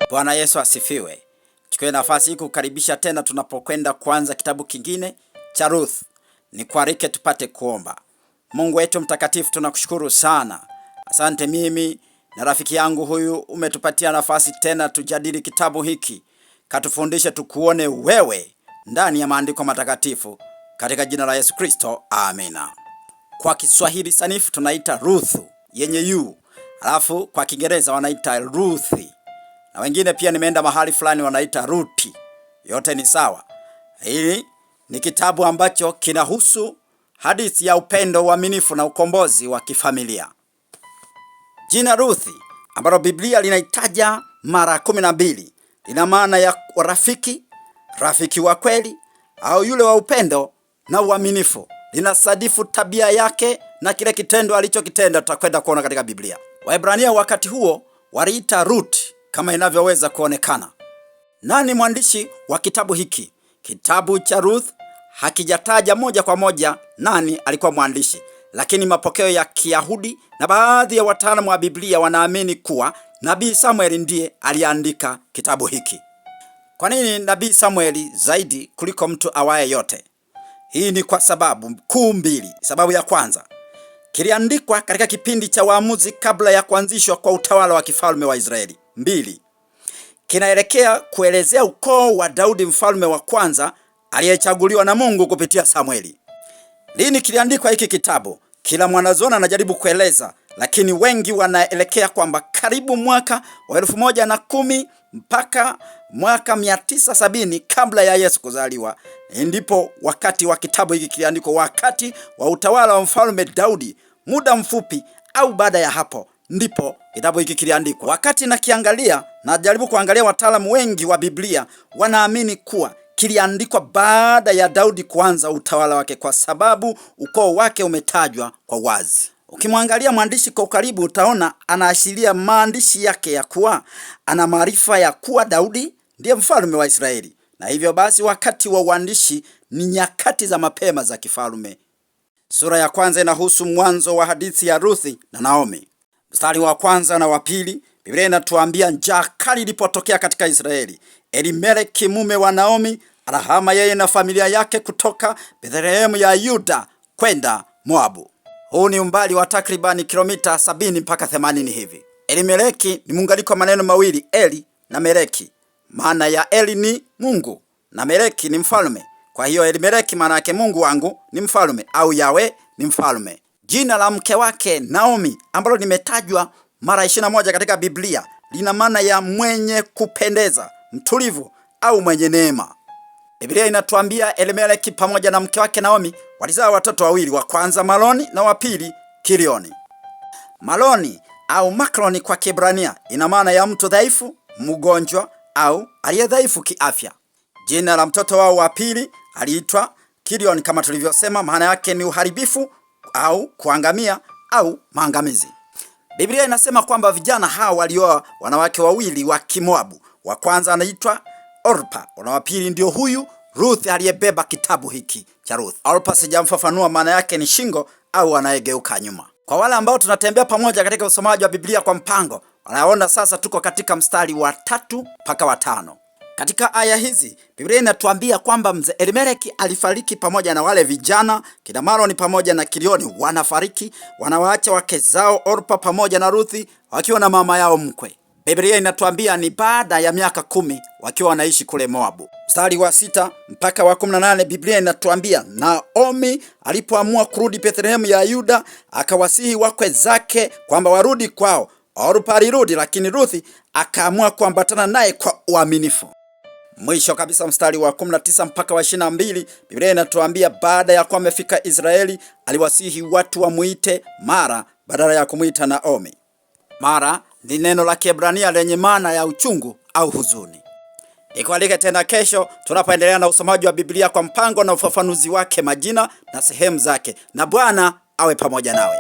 Bwana Yesu asifiwe. Chukue nafasi hii kukaribisha tena tunapokwenda kuanza kitabu kingine cha Ruth. Nikualike tupate kuomba. Mungu wetu mtakatifu, tunakushukuru sana. Asante mimi na rafiki yangu huyu umetupatia nafasi tena tujadili kitabu hiki. Katufundishe tukuone wewe ndani ya maandiko matakatifu, katika jina la Yesu Kristo. Amina. Kwa Kiswahili sanifu tunaita Ruth yenye yu. Alafu kwa Kiingereza wanaita Ruthi. Na wengine pia nimeenda mahali fulani wanaita Ruti. Yote ni sawa. Hili ni kitabu ambacho kinahusu hadithi ya upendo, uaminifu na ukombozi wa kifamilia. Jina Ruthi ambalo Biblia linaitaja mara 12 lina maana ya rafiki, rafiki wa kweli au yule wa upendo na uaminifu. Linasadifu tabia yake na kile kitendo alichokitenda, tutakwenda kuona katika Biblia. Waebrania wakati huo waliita Ruth kama inavyoweza kuonekana. Nani mwandishi wa kitabu hiki? Kitabu cha Ruth hakijataja moja kwa moja nani alikuwa mwandishi, lakini mapokeo ya Kiyahudi na baadhi ya wataalamu wa Biblia wanaamini kuwa Nabii Samueli ndiye aliandika kitabu hiki. Kwa nini Nabii Samueli zaidi kuliko mtu awaye yote? Hii ni kwa sababu kuu mbili. Sababu ya kwanza, kiliandikwa katika kipindi cha waamuzi kabla ya kuanzishwa kwa utawala wa kifalme wa Israeli. 2, kinaelekea kuelezea ukoo wa Daudi, mfalme wa kwanza aliyechaguliwa na Mungu kupitia Samueli. Lini kiliandikwa hiki kitabu? Kila mwanazuoni anajaribu kueleza, lakini wengi wanaelekea kwamba karibu mwaka wa 1110 mpaka mwaka 970 kabla ya Yesu kuzaliwa. Ndipo wakati wa kitabu hiki kiliandikwa, wakati wa utawala wa mfalme Daudi. Muda mfupi au baada ya hapo ndipo kitabu hiki kiliandikwa. Wakati najaribu kuangalia, wataalamu wengi wa Biblia wanaamini kuwa kiliandikwa baada ya Daudi kuanza utawala wake, kwa sababu ukoo wake umetajwa kwa wazi. Ukimwangalia mwandishi kwa karibu, utaona anaashiria maandishi yake ya kuwa ana maarifa ya kuwa Daudi ndiye mfalme wa Israeli, na hivyo basi wakati wa uandishi ni nyakati za mapema za kifalme. Sura ya kwanza inahusu mwanzo wa hadithi ya Ruthi na Naomi. Mstari wa kwanza na wa pili, Biblia inatuambia njaa kali ilipotokea katika Israeli, Elimeleki mume wa Naomi alihama yeye na familia yake kutoka Bethlehemu ya Yuda kwenda Moabu. Huu ni umbali wa takribani kilomita 70 mpaka 80 hivi. Elimeleki ni muunganiko wa maneno mawili, Eli na Meleki. Maana ya Eli ni Mungu na Meleki ni mfalme. Kwa hiyo Elimeleki maana yake Mungu wangu ni mfalme au Yawe ni mfalme. Jina la mke wake Naomi ambalo limetajwa mara 21 katika Biblia lina maana ya mwenye kupendeza, mtulivu au mwenye neema. Biblia inatuambia Elimeleki pamoja na mke wake Naomi walizaa watoto wawili, wa kwanza Maloni na wa pili Kilioni. Maloni au Makloni kwa Kiebrania ina maana ya mtu dhaifu, mgonjwa au aliyedhaifu kiafya. Jina la mtoto wao wa pili aliitwa Kilioni, kama tulivyosema, maana yake ni uharibifu au kuangamia au maangamizi. Biblia inasema kwamba vijana hao walioa wanawake wawili wa Kimoabu. Wa kwanza anaitwa Orpa, na wa pili ndio huyu Ruth aliyebeba kitabu hiki cha Ruth. Orpa sijamfafanua maana yake ni shingo au anayegeuka nyuma. Kwa wale ambao tunatembea pamoja katika usomaji wa Biblia kwa mpango, wanaona sasa tuko katika mstari wa 3 mpaka wa 5. Katika aya hizi Biblia inatuambia kwamba mzee Elimeleki alifariki pamoja na wale vijana. Kina Maloni pamoja na Kilioni wanafariki, wanawaacha wake zao Orpa pamoja na Ruthi wakiwa na mama yao mkwe. Biblia inatuambia ni baada ya miaka 10 wakiwa wanaishi kule Moabu. Mstari wa 6 mpaka wa 18, Biblia inatuambia Naomi alipoamua kurudi Bethlehemu ya Yuda, akawasihi wakwe zake kwamba warudi kwao. Orpa alirudi, lakini Ruthi akaamua kuambatana naye kwa uaminifu. Mwisho kabisa mstari wa 19 mpaka wa 22, Biblia inatuambia baada ya kuwa amefika Israeli, aliwasihi watu wamuite Mara badala ya kumuita Naomi. Mara ni neno la Kiebrania lenye maana ya uchungu au huzuni. Nikualike tena kesho tunapoendelea na usomaji wa Biblia kwa mpango na ufafanuzi wake, majina na sehemu zake, na Bwana awe pamoja nawe.